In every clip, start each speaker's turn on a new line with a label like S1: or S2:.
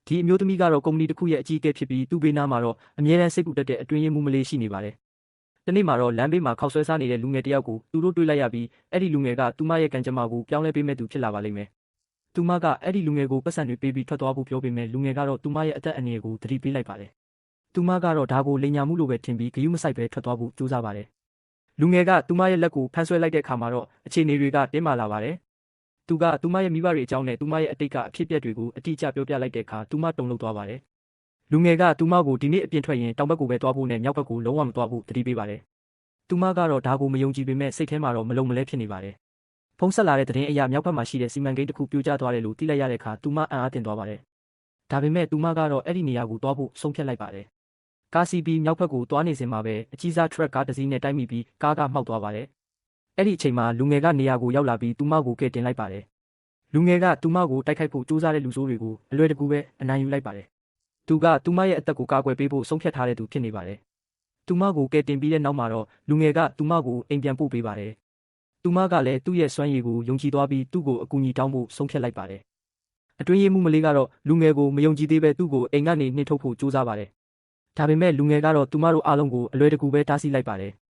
S1: ဒီအမျိုးသမီးကတော့ကုမ္ပဏီတစ်ခုရဲ့အကြီးအကဲဖြစ်ပြီးသူ့ဘေးနားမှာတော့အမြဲတမ်းစိတ်ပူတတ်တဲ့အတွင်းရေးမှူးမလေးရှိနေပါတယ်။တနေ့မှာတော့လမ်းဘေးမှာခောက်ဆွဲစားနေတဲ့လူငယ်တယောက်ကိုသူတို့တွေ့လိုက်ရပြီးအဲ့ဒီလူငယ်ကသူမရဲ့ကံကြမ္မာကိုပြောင်းလဲပေးမဲ့သူဖြစ်လာပါလိမ့်မယ်။သူမကအဲ့ဒီလူငယ်ကိုပတ်စံတွေပေးပြီးထွက်သွားဖို့ပြောပေမဲ့လူငယ်ကတော့သူမရဲ့အသက်အန္တရာယ်ကိုသတိပေးလိုက်ပါတယ်။သူမကတော့ဒါကိုလိန်ညာမှုလိုပဲထင်ပြီးဂရုမစိုက်ပဲထွက်သွားဖို့ကြိုးစားပါတယ်။လူငယ်ကသူမရဲ့လက်ကိုဖမ်းဆွဲလိုက်တဲ့အခါမှာတော့အခြေအနေတွေကတင်းမာလာပါတယ်။သူကသူမရဲ့မိဘတွေအကြောင်းနဲ့သူမရဲ့အတိတ်ကအဖြစ်အပျက်တွေကိုအတိအကျပြောပြလိုက်တဲ့အခါသူမတုန်လှုပ်သွားပါတယ်။လူငယ်ကသူမကိုဒီနေ့အပြင်ထွက်ရင်တောင်ဘက်ကိုပဲသွားဖို့နဲ့မြောက်ဘက်ကိုလုံးဝမသွားဖို့သတိပေးပါတယ်။သူမကတော့ဒါကိုမယုံကြည်ပေမဲ့စိတ်ထဲမှာတော့မလုံမလဲဖြစ်နေပါတယ်။ဖုံးဆက်လာတဲ့သတင်းအရမြောက်ဘက်မှာရှိတဲ့စီမံကိန်းတစ်ခုပြိုကျသွားတယ်လို့သိလိုက်ရတဲ့အခါသူမအံ့အားသင့်သွားပါတယ်။ဒါပေမဲ့သူမကတော့အဲ့ဒီနေရာကိုသွားဖို့ဆုံးဖြတ်လိုက်ပါတယ်။ကားစီးပြီးမြောက်ဘက်ကိုသွားနေစဉ်မှာပဲအကြီးစားထရက်ကားတစ်စီးနဲ့တိုက်မိပြီးကားကမှောက်သွားပါတယ်။အဲ့ဒီအချိန်မှာလူငယ်ကနေရာကိုရောက်လာပြီးသူမကိုကယ်တင်လိုက်ပါတယ်။လူငယ်ကသူမကိုတိုက်ခိုက်ဖို့ကြိုးစားတဲ့လူဆိုးတွေကိုအလွယ်တကူပဲအနိုင်ယူလိုက်ပါတယ်။သူကသူမရဲ့အသက်ကိုကာကွယ်ပေးဖို့ဆုံးဖြတ်ထားတဲ့သူဖြစ်နေပါတယ်။သူမကိုကယ်တင်ပြီးတဲ့နောက်မှာတော့လူငယ်ကသူမကိုအိမ်ပြန်ပို့ပေးပါတယ်။သူမကလည်းသူ့ရဲ့စွမ်းရည်ကိုယုံကြည်သွားပြီးသူ့ကိုအကူအညီတောင်းဖို့ဆုံးဖြတ်လိုက်ပါတယ်။အတွင်းရေးမှူးမလေးကတော့လူငယ်ကိုမယုံကြည်သေးပဲသူ့ကိုအိမ်ကနေနှင်ထုတ်ဖို့ကြိုးစားပါတယ်။ဒါပေမဲ့လူငယ်ကတော့သူမတို့အားလုံးကိုအလွယ်တကူပဲတားဆီးလိုက်ပါတယ်။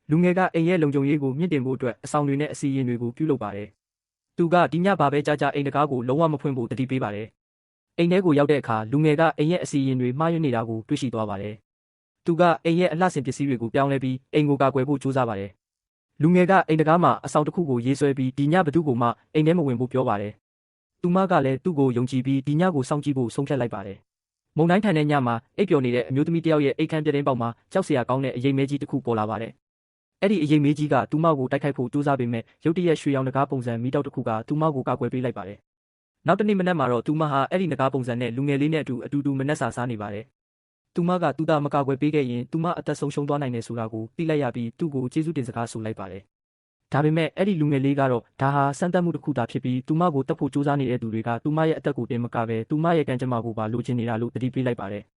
S1: လူငယ်ကအိမ်ရဲ့လုံခြုံရေးကိုမြင့်တင်ဖို့အတွက်အဆောင်တွေနဲ့အစီအရင်တွေကိုပြုလုပ်ပါတယ်။သူကဒီညဘာပဲကြာကြာအိမ်တကားကိုလုံးဝမဖွင့်ဖို့တတိပေးပါတယ်။အိမ်ထဲကိုရောက်တဲ့အခါလူငယ်ကအိမ်ရဲ့အစီအရင်တွေမှားယွင်းနေတာကိုတွေ့ရှိသွားပါတယ်။သူကအိမ်ရဲ့အလှဆင်ပစ္စည်းတွေကိုပြောင်းလဲပြီးအိမ်ကိုကာကွယ်ဖို့ကြိုးစားပါတယ်။လူငယ်ကအိမ်တကားမှာအဆောင်တစ်ခုကိုရေးဆွဲပြီးဒီညဘသူ့ကိုမှအိမ်ထဲမဝင်ဖို့ပြောပါတယ်။သူမကလည်းသူ့ကိုယုံကြည်ပြီးဒီညကိုစောင့်ကြည့်ဖို့ဆုံးဖြတ်လိုက်ပါတယ်။မုန်တိုင်းထန်တဲ့ညမှာအိပ်ပျော်နေတဲ့အမျိုးသမီးတစ်ယောက်ရဲ့အိတ်ခမ်းပြတင်းပေါက်မှာကြောက်စရာကောင်းတဲ့အရိပ်မဲကြီးတစ်ခုပေါ်လာပါတယ်။အဲ့ဒီအရိပ်မဲကြီးကသူမကိုတိုက်ခိုက်ဖို့ကြိုးစားပေမဲ့ရုတ်တရက်ရွှေရောင်တကားပုံစံမီးတောက်တစ်ခုကသူမကိုကာကွယ်ပေးလိုက်ပါတယ်။နောက်တနေ့မနက်မှာတော့သူမဟာအဲ့ဒီနဂါးပုံစံနဲ့လူငယ်လေးနဲ့အတူမနက်စာစားနေပါတယ်။သူမကသူသားမကာကွယ်ပေးခဲ့ရင်သူမအသက်ဆုံးရှုံးသွားနိုင်တယ်ဆိုတာကိုသိလိုက်ရပြီးသူ့ကိုကျေးဇူးတင်စကားဆိုလိုက်ပါတယ်။ဒါပေမဲ့အဲ့ဒီလူငယ်လေးကတော့ဒါဟာစမ်းသပ်မှုတစ်ခုသာဖြစ်ပြီးသူမကိုတပ်ဖို့ကြိုးစားနေတဲ့သူတွေကသူမရဲ့အသက်ကိုတင်မကပဲသူမရဲ့ကံကြမ္မာကိုပါလိုချင်နေတာလို့သတိပေးလိုက်ပါတယ်။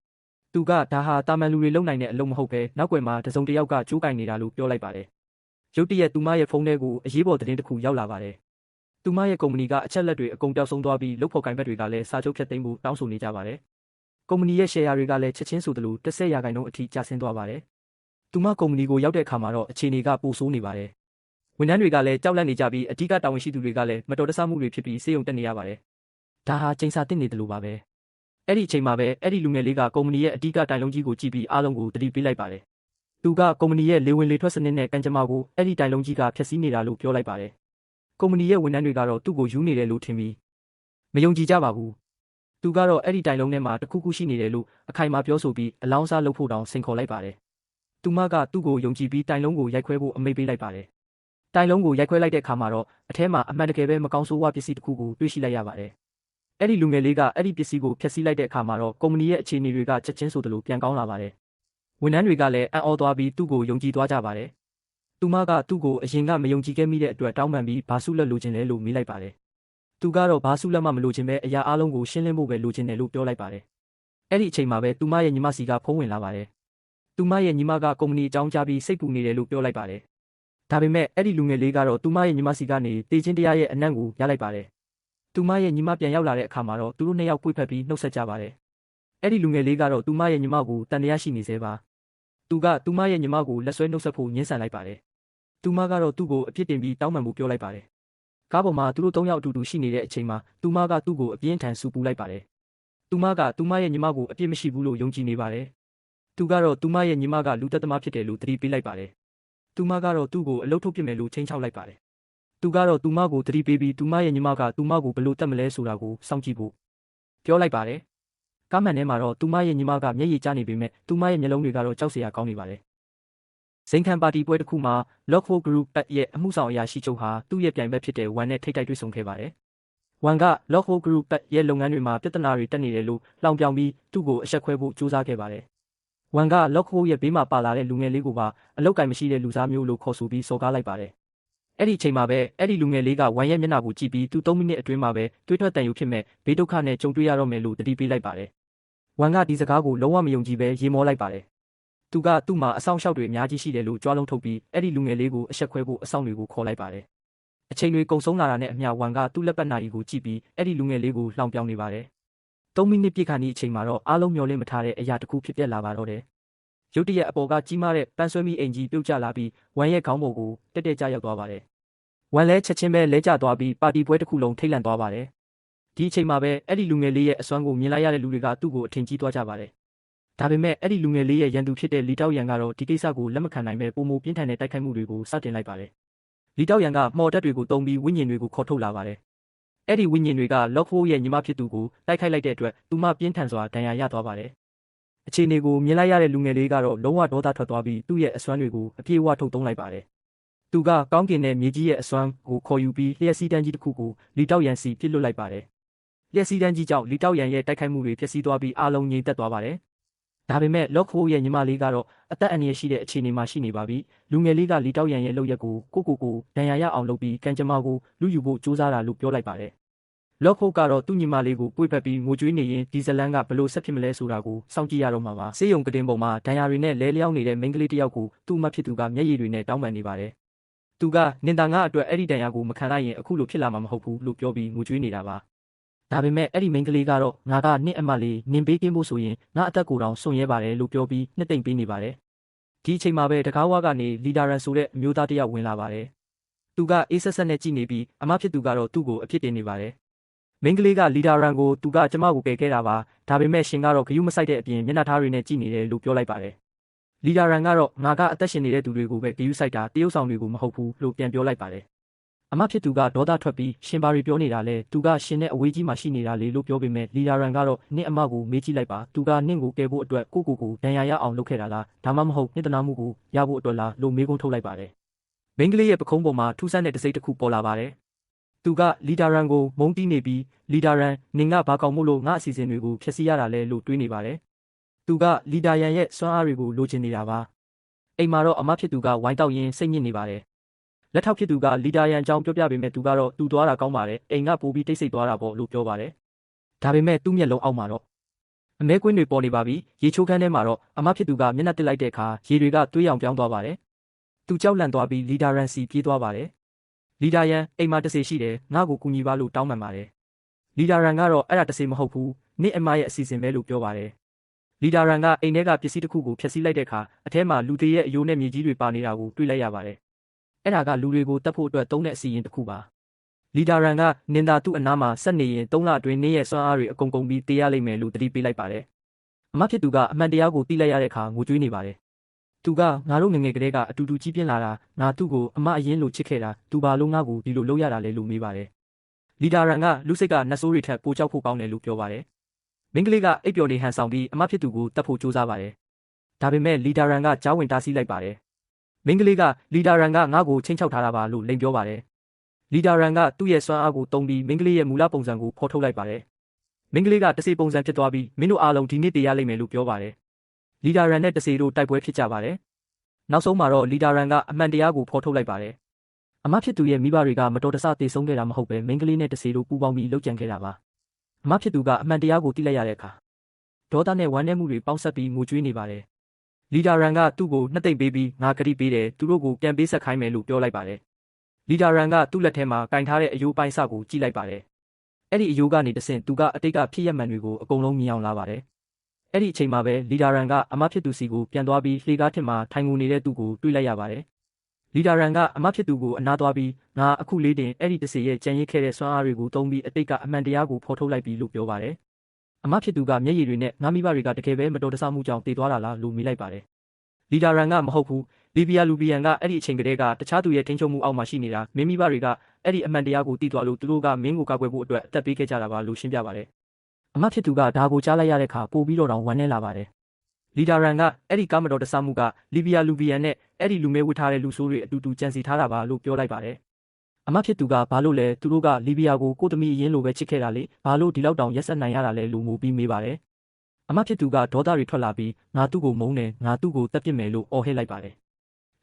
S1: သူကဒါဟာတာမန်လူတွေလုပ်နိုင်တဲ့အလုပ်မဟုတ်ပဲနောက်ွယ်မှာတစုံတစ်ယောက်ကကြိုးကင်နေတာလို့ပြောလိုက်ပါတယ်။ရုတ်တရက်သူမရဲ့ဖုန်းထဲကိုအရေးပေါ်သတင်းတစ်ခုရောက်လာပါတယ်။သူမရဲ့ကုမ္ပဏီကအချက်လက်တွေအကုန်ပျောက်ဆုံးသွားပြီးလုပ်ဖော်ကိုင်ဘက်တွေကလည်းစာချုပ်ဖြတ်သိမ်းဖို့တောင်းဆိုနေကြပါတယ်။ကုမ္ပဏီရဲ့ရှယ်ယာတွေကလည်းချက်ချင်းဆိုသလို10%အထိကျဆင်းသွားပါတယ်။သူမကုမ္ပဏီကိုရောက်တဲ့အခါမှာတော့အခြေအနေကပိုဆိုးနေပါတယ်။ဝန်ထမ်းတွေကလည်းကြောက်လန့်နေကြပြီးအထူးတာဝန်ရှိသူတွေကလည်းမတော်တဆမှုတွေဖြစ်ပြီးစေယုံတက်နေရပါတယ်။ဒါဟာချိန်စာတင်နေတယ်လို့ပါပဲ။အဲ့ဒီအချိန်မှာပဲအဲ့ဒီလူငယ်လေးကကုမ္ပဏီရဲ့အထူးတိုင်လုံးကြီးကိုကြည့်ပြီးအားလုံးကိုသတိပေးလိုက်ပါတယ်။သူကကုမ္ပဏီရဲ့လေဝင်လေထွက်စနစ်နဲ့ကံကြမ္မာကိုအဲ့ဒီတိုင်လုံးကြီးကဖျက်ဆီးနေတာလို့ပြောလိုက်ပါတယ်။ကုမ္ပဏီရဲ့ဝန်ထမ်းတွေကတော့သူ့ကိုယူနေတယ်လို့ထင်ပြီးမယုံကြည်ကြပါဘူး။သူကတော့အဲ့ဒီတိုင်လုံးထဲမှာတခုခုရှိနေတယ်လို့အခိုင်အမာပြောဆိုပြီးအလောင်းစားလုပ်ဖို့တောင်စိန်ခေါ်လိုက်ပါတယ်။သူမကသူ့ကိုယုံကြည်ပြီးတိုင်လုံးကိုရိုက်ခွဲဖို့အမိန့်ပေးလိုက်ပါတယ်။တိုင်လုံးကိုရိုက်ခွဲလိုက်တဲ့အခါမှာတော့အထဲမှာအမှန်တကယ်ပဲမကောင်းဆိုးဝါးပစ္စည်းတစ်ခုကိုတွေ့ရှိလိုက်ရပါတယ်။အဲ့ဒီလူငယ်လေးကအဲ့ဒီပစ္စည်းကိုဖျက်ဆီးလိုက်တဲ့အခါမှာတော့ကုမ္ပဏီရဲ့အခြေအနေတွေကချက်ချင်းဆိုသလိုပြန်ကောင်းလာပါတယ်။ဝန်ထမ်းတွေကလည်းအံ့ဩသွားပြီးသူ့ကိုယုံကြည်သွားကြပါတယ်။သူမကသူ့ကိုအရင်ကမယုံကြည်ခဲ့မိတဲ့အတွက်တောင်းပန်ပြီးဘာဆုလက်လိုချင်လဲလို့မေးလိုက်ပါတယ်။သူကတော့ဘာဆုလက်မှမလိုချင်ပဲအရာအလုံးကိုရှင်းလင်းဖို့ပဲလိုချင်တယ်လို့ပြောလိုက်ပါတယ်။အဲ့ဒီအချိန်မှာပဲသူမရဲ့ညီမစီကဖုန်းဝင်လာပါတယ်။သူမရဲ့ညီမကကုမ္ပဏီအကြောင်းကြားပြီးစိတ်ပူနေတယ်လို့ပြောလိုက်ပါတယ်။ဒါပေမဲ့အဲ့ဒီလူငယ်လေးကတော့သူမရဲ့ညီမစီကနေတေချင်းတရားရဲ့အနံ့ကိုရလိုက်ပါတယ်။သူမရဲ့ညီမပြန်ရောက်လာတဲ့အခါမှာတော့သူတို့နှစ်ယောက်ပွေ့ဖက်ပြီးနှုတ်ဆက်ကြပါတယ်။အဲ့ဒီလူငယ်လေးကတော့သူမရဲ့ညီမကိုတန်တရားရှိနေသေးပါ။သူကသူမရဲ့ညီမကိုလက်ဆွဲနှုတ်ဆက်ဖို့ညှင်းဆန်လိုက်ပါတယ်။သူမကတော့သူ့ကိုအပြစ်တင်ပြီးတောင်းပန်ဖို့ပြောလိုက်ပါတယ်။ကားပေါ်မှာသူတို့၃ယောက်အတူရှိနေတဲ့အချိန်မှာသူမကသူ့ကိုအပြင်းထန်ဆူပူလိုက်ပါတယ်။သူမကသူမရဲ့ညီမကိုအပြစ်မရှိဘူးလို့ယုံကြည်နေပါတယ်။သူကတော့သူမရဲ့ညီမကလူသက်သမားဖြစ်တယ်လို့သတိပေးလိုက်ပါတယ်။သူမကတော့သူ့ကိုအလုပ်ထုတ်ပစ်မယ်လို့ချိန်ချောက်လိုက်ပါတယ်။သူကတော့သူမကိုသတိပေးပြီးသူမရဲ့ညီမကသူမကိုဘယ်လိုတတ်မလဲဆိုတာကိုစောင့်ကြည့်ဖို့ပြောလိုက်ပါတယ်။ကားမှန်ထဲမှာတော့သူမရဲ့ညီမကမျက်ရည်ကျနေပေမဲ့သူမရဲ့မျက်လုံးတွေကတော့ကြောက်စရာကောင်းနေပါတယ်။စိန်ခံပါတီပွဲတစ်ခုမှာ Lockwood Group ရဲ့အမှုဆောင်အရာရှိချုပ်ဟာသူ့ရဲ့ပြိုင်ဘက်ဖြစ်တဲ့ဝန်နဲ့ထိပ်တိုက်တွေ့ဆုံခဲ့ပါတယ်။ဝန်က Lockwood Group ရဲ့လုပ်ငန်းတွေမှာပြဿနာတွေတက်နေတယ်လို့လှောင်ပြောင်ပြီးသူ့ကိုအဆက်ခွဲဖို့ကြိုးစားခဲ့ပါတယ်။ဝန်က Lockwood ရဲ့ဘေးမှာပါလာတဲ့လူငယ်လေးကိုပါအလောက်ကင်မရှိတဲ့လူစားမျိုးလို့ခေါ်ဆိုပြီးစော်ကားလိုက်ပါတယ်။အဲ့ဒီအချိန်မှာပဲအဲ့ဒီလူငယ်လေးကဝန်ရဲ့မျက်နှာကိုကြည့်ပြီးသူ3မိနစ်အတွင်းမှာပဲတွေးထွက်တန်ယူဖြစ်မဲ့ဘေးဒုက္ခနဲ့ကြုံတွေ့ရတော့မယ်လို့တတိပေးလိုက်ပါတယ်။ဝန်ကဒီစကားကိုလုံးဝမယုံကြည်ပဲရေမောလိုက်ပါတယ်။သူကသူ့မှာအဆောင်ရှောက်တွေအများကြီးရှိတယ်လို့ကြွားလုံးထုတ်ပြီးအဲ့ဒီလူငယ်လေးကိုအဆက်ခွဲဖို့အဆောင်တွေကိုခေါ်လိုက်ပါတယ်။အချိန်တွေကုန်ဆုံးလာတာနဲ့အမျှဝန်ကသူ့လက်ပတ်နာရီကိုကြည့်ပြီးအဲ့ဒီလူငယ်လေးကိုလှောင်ပြောင်နေပါတယ် 3 မိနစ်ပြည့်ခါနီးအချိန်မှာတော့အားလုံးမျှော်လင့်မထားတဲ့အရာတစ်ခုဖြစ်ပျက်လာပါတော့တယ်ရုတ်တရက်အပေါ်ကကြီးမားတဲ့ပန်းဆွဲမိအိမ်ကြီးပြုတ်ကျလာပြီးဝမ်ရဲ့ခေါင်းပေါ်ကိုတက်တက်ကျရောက်သွားပါတယ်ဝမ်လဲချက်ချင်းပဲလဲကျသွားပြီးပါတီပွဲတစ်ခုလုံးထိတ်လန့်သွားပါတယ်ဒီအချိန်မှာပဲအဲ့ဒီလူငယ်လေးရဲ့အစွမ်းကိုမြင်လိုက်ရတဲ့လူတွေကသူ့ကိုအထင်ကြီးသွားကြပါတယ်ဒါပေမဲ့အဲ့ဒီလူငယ်လေးရဲ့ရန်သူဖြစ်တဲ့လီတောက်ရန်ကတော့ဒီကိစ္စကိုလက်မခံနိုင်ပဲပုံမပြင်းထန်တဲ့တိုက်ခိုက်မှုတွေကိုစတင်လိုက်ပါတယ်လီတောက်ရန်ကမော်တက်တွေကိုတုံးပြီးဝိညာဉ်တွေကိုခေါ်ထုတ်လာပါတယ်အဲ့ဒီဝိညာဉ်တွေကလော့ဖိုးရဲ့ညီမဖြစ်သူကိုတိုက်ခိုက်လိုက်တဲ့အတွက်သူမပြင်းထန်စွာဒဏ်ရာရသွားပါတယ်အခြေအနေကိုမြင်လိုက်ရတဲ့လူငယ်လေးကတော့လုံးဝဒေါသထွက်သွားပြီးသူ့ရဲ့အစွမ်းတွေကိုအပြည့်အဝထုတ်သုံးလိုက်ပါတယ်သူကကောင်းကင်နဲ့မြေကြီးရဲ့အစွမ်းကိုခေါ်ယူပြီးလျှက်စီးတန်းကြီးတစ်ခုကိုလီတောက်ရန်စီပစ်လွတ်လိုက်ပါတယ်လျှက်စီးတန်းကြီးကြောင့်လီတောက်ရန်ရဲ့တိုက်ခိုက်မှုတွေဖျက်ဆီးသွားပြီးအားလုံးငြိမ်သက်သွားပါတယ်ဒါပေမဲ့လော့ဖိုးရဲ့ညီမလေးကတော့အသက်အန္တရာယ်ရှိတဲ့အခြေအနေမှာရှိနေပါပြီလူငယ်လေးကလီတောက်ရန်ရဲ့လုပ်ရက်ကိုကိုဒဏ်ရာရအောင်လုပ်ပြီးကံကြမ္မာကိုလူယူဖို့ကြိုးစားတာလို့ပြောလိုက်ပါတယ်လော့ဖိုးကတော့သူ့ညီမလေးကိုပွေ့ဖက်ပြီးငိုကြွေးနေရင်ဒီဇလန်ကဘလို့ဆက်ဖြစ်မလဲဆိုတာကိုစောင့်ကြည့်ရတော့မှာပါဆေးရုံကတင်ပုံမှာဒဏ်ရာတွေနဲ့လဲလျောင်းနေတဲ့မိန်းကလေးတစ်ယောက်ကိုသူ့မဖြစ်သူကမျက်ရည်တွေနဲ့တောင်းပန်နေပါတယ်သူကနင်တာငါအတွက်အဲ့ဒီဒဏ်ရာကိုမခံလိုက်ရင်အခုလိုဖြစ်လာမှာမဟုတ်ဘူးလို့ပြောပြီးငိုကြွေးနေတာပါဒါပေမဲ့အဲ့ဒီမိန်းကလေးကတော့ငါကနင့်အမလေးနင်ပေးကင်းဖို့ဆိုရင်ငါအသက်ကိုယ်တောင်စွန့်ရဲပါတယ်လို့ပြောပြီးနှစ်သိမ့်ပေးနေပါတယ်ဒီအချိန်မှာပဲတကားဝါကနေလီဒါရန်ဆိုတဲ့အမျိုးသားတစ်ယောက်ဝင်လာပါတယ်သူကအေးဆက်ဆက်နဲ့ကြည့်နေပြီးအမဖြစ်သူကတော့သူ့ကိုအဖြစ်တင်နေပါတယ်မိန်းကလေးကလီဒါရန်ကိုသူကကျမကိုကယ်ခဲ့တာပါဒါပေမဲ့ရှင်ကတော့ဂယုမဆိုင်တဲ့အပြင်မျက်နှာသားတွေနဲ့ကြည့်နေတယ်လို့ပြောလိုက်ပါတယ်လီဒါရန်ကတော့ငါကအသက်ရှင်နေတဲ့သူတွေကိုပဲဂယုဆိုင်တာတရုတ်ဆောင်တွေကိုမဟုတ်ဘူးလို့ပြန်ပြောလိုက်ပါတယ်အမဖြစ်သူကဒေါသထွက်ပြီးရှင်ဘာတွေပြောနေတာလဲသူကရှင်နဲ့အဝေးကြီးမှာရှိနေတာလေလို့ပြောပေမဲ့လီဒါရန်ကတော့နင့်အမကိုမေးကြည့်လိုက်ပါသူကနင့်ကိုကယ်ဖို့အတွက်ကိုဒဏ်ရာရအောင်လုပ်ခဲ့တာလားဒါမှမဟုတ်နှစ်တနာမှုကိုရဖို့အတွက်လားလို့မေးခွန်းထုတ်လိုက်ပါတယ်မိန်းကလေးရဲ့ပခုံးပေါ်မှာထူးဆန်းတဲ့တစိမ့်တစ်ခုပေါ်လာပါတယ်သူကလီဒါရန်ကိုမုန်းတီးနေပြီးလီဒါရန်နင်ကဘာကောင်မို့လို့ငါအစီအစဉ်တွေကိုဖျက်ဆီးရတာလဲလို့တွေးနေပါတယ်သူကလီဒါရန်ရဲ့စွမ်းအားတွေကိုလိုချင်နေတာပါအိမ်မှာတော့အမဖြစ်သူကဝိုင်းတောက်ရင်းစိတ်ညစ်နေပါတယ်လက်ထောက်ဖြစ်သူကလီဒါရန်အကြောင်းပြောပြပေမဲ့သူကတော့သူသွားတာကောင်းပါတယ်အိမ်ကပိုပြီးတိတ်ဆိတ်သွားတာပေါ့လို့ပြောပါတယ်ဒါပေမဲ့သူ့မျက်လုံးအောက်မှာတော့အမဲကွင်းတွေပေါ်နေပါပြီရေချိုးခန်းထဲမှာတော့အမဖြစ်သူကမျက်နှာတစ်လိုက်တဲ့အခါရေတွေကသွေးရောင်ပြောင်းသွားပါတယ်သူကြောက်လန့်သွားပြီးလီဒါရန်စီပြေးသွားပါတယ်လီဒါရန်အိမ်မှာတဆေရှိတယ်ငါ့ကိုကူညီပါလို့တောင်းပန်ပါတယ်လီဒါရန်ကတော့အဲ့ဒါတဆေမဟုတ်ဘူးနေ့အမရဲ့အစီအစဉ်ပဲလို့ပြောပါတယ်လီဒါရန်ကအိမ်ထဲကပစ္စည်းတစ်ခုကိုဖျက်ဆီးလိုက်တဲ့အခါအထဲမှာလူသေးရဲ့အယိုးနဲ့မြေကြီးတွေပါနေတာကိုတွေ့လိုက်ရပါတယ်အဲ့ဒါကလူတွေကိုတတ်ဖို့အတွက်သုံးတဲ့အစီအရင်တစ်ခုပါလီဒါရန်ကနင်သာသူ့အနားမှာဆက်နေရင်3 လအတွင်းနေ့ရဲ့စွမ်းအားတွေအကုန်ကုန်ပြီးတေးရလိမ့်မယ်လို့တတိပေးလိုက်ပါတယ်အမဖြစ်သူကအမှန်တရားကိုသိလိုက်ရတဲ့အခါငိုကြွေးနေပါတယ်သူကငါတို့ငငယ်ကလေးကအတူတူကြီးပြင်းလာတာငါသူ့ကိုအမအရင်လိုချစ်ခဲ့တာသူဘာလို့ငါ့ကိုဒီလိုလုပ်ရတာလဲလို့မေးပါတယ်လီဒါရန်ကလူစိတ်ကနတ်ဆိုးတွေထက်ပိုကြောက်ဖို့ကောင်းတယ်လို့ပြောပါတယ်မိန်းကလေးကအိပ်ပျော်နေဟန်ဆောင်ပြီးအမဖြစ်သူကိုတတ်ဖို့ကြိုးစားပါတယ်ဒါပေမဲ့လီဒါရန်ကကြားဝင်တားဆီးလိုက်ပါတယ်မိန်းကလေးကလီဒါရန်ကငါ့ကိုချင်းချောက်ထားတာပါလို့လိန်ပြောပါတယ်လီဒါရန်ကသူ့ရဲ့စွမ်းအားကိုတုံးပြီးမိန်းကလေးရဲ့မူလပုံစံကိုဖော်ထုတ်လိုက်ပါတယ်မိန်းကလေးကတစေပုံစံဖြစ်သွားပြီးမင်းတို့အားလုံးဒီနေ့တည်ရလိမ့်မယ်လို့ပြောပါတယ်လီဒါရန်နဲ့တစေတို့တိုက်ပွဲဖြစ်ကြပါတယ်နောက်ဆုံးမှာတော့လီဒါရန်ကအမှန်တရားကိုဖော်ထုတ်လိုက်ပါတယ်အမဖြစ်သူရဲ့မိဘတွေကမတော်တဆသေဆုံးခဲ့တာမဟုတ်ပဲမိန်းကလေးနဲ့တစေတို့ပူးပေါင်းပြီးလှုပ်ကြံခဲ့တာပါအမဖြစ်သူကအမှန်တရားကိုသိလိုက်ရတဲ့အခါဒေါသနဲ့ဝမ်းနည်းမှုတွေပေါင်းစပ်ပြီးငိုကြွေးနေပါတယ်လီဒါရန်ကသူ့ကိုနှစ်သိမ့်ပေးပြီးငါကတိပေးတယ်သူတို့ကိုပြန်ပေးဆက်ခိုင်းမယ်လို့ပြောလိုက်ပါတယ်လီဒါရန်ကသူ့လက်ထဲမှာကင်ထားတဲ့အယိုးပိုင်းစကိုကြည့်လိုက်ပါတယ်အဲ့ဒီအယိုးကနေတဆင့်သူကအတိတ်ကဖြစ်ရမှန်တွေကိုအကုန်လုံးမြင်အောင်လာပါတယ်အဲ့ဒီအချိန်မှာပဲလီဒါရန်ကအမဖြစ်သူစီကိုပြန်သွားပြီးလှေကားထစ်မှာထိုင်ငူနေတဲ့သူကိုတွေ့လိုက်ရပါတယ်လီဒါရန်ကအမဖြစ်သူကိုအနားသွားပြီးငါအခုလေးတင်အဲ့ဒီတစေရဲ့ကြံရစ်ခဲ့တဲ့စွမ်းအားတွေကိုသုံးပြီးအတိတ်ကအမှန်တရားကိုဖော်ထုတ်လိုက်ပြီးလို့ပြောပါတယ်အမဖြစ်သူကမျက်ရည်တွေနဲ့ငါမိဘတွေကတကယ်ပဲမတော်တဆမှုကြောင့်တည်သွားတာလားလို့မေးလိုက်ပါတယ်လီဒါရန်ကမဟုတ်ဘူးလီဘီယာလူဘီယန်ကအဲ့ဒီအချိန်ကတည်းကတခြားသူရဲ့ထိန်းချုပ်မှုအောက်မှာရှိနေတာမင်းမိဘတွေကအဲ့ဒီအမှန်တရားကိုသိသွားလို့သူတို့ကမင်းကိုကာကွယ်ဖို့အတွက်အသက်ပေးခဲ့ကြတာပါလို့ရှင်းပြပါတယ်အမဖြစ်သူကဒါကိုကြားလိုက်ရတဲ့အခါပိုပြီးတော့တောင်ဝမ်းနည်းလာပါတယ်လီဒါရန်ကအဲ့ဒီကားမတော်တဆမှုကလီဘီယာလူဘီယန်နဲ့အဲ့ဒီလူမဲဝတ်ထားတဲ့လူဆိုးတွေအတူတူကြံစီထားတာပါလို့ပြောလိုက်ပါတယ်အမဖြစ်သူကဘာလို့လဲသူတို့ကလီဘီယာကိုကိုသမီးအရင်လိုပဲချစ်ခဲ့တာလေဘာလို့ဒီလောက်တောင်ရက်ဆက်နိုင်ရတာလဲလို့ငိုပြီးမေးပါတယ်အမဖြစ်သူကဒေါသတွေထွက်လာပြီးငါသူ့ကိုမုန်းတယ်ငါသူ့ကိုတက်ပစ်မယ်လို့အော်ဟစ်လိုက်ပါတယ်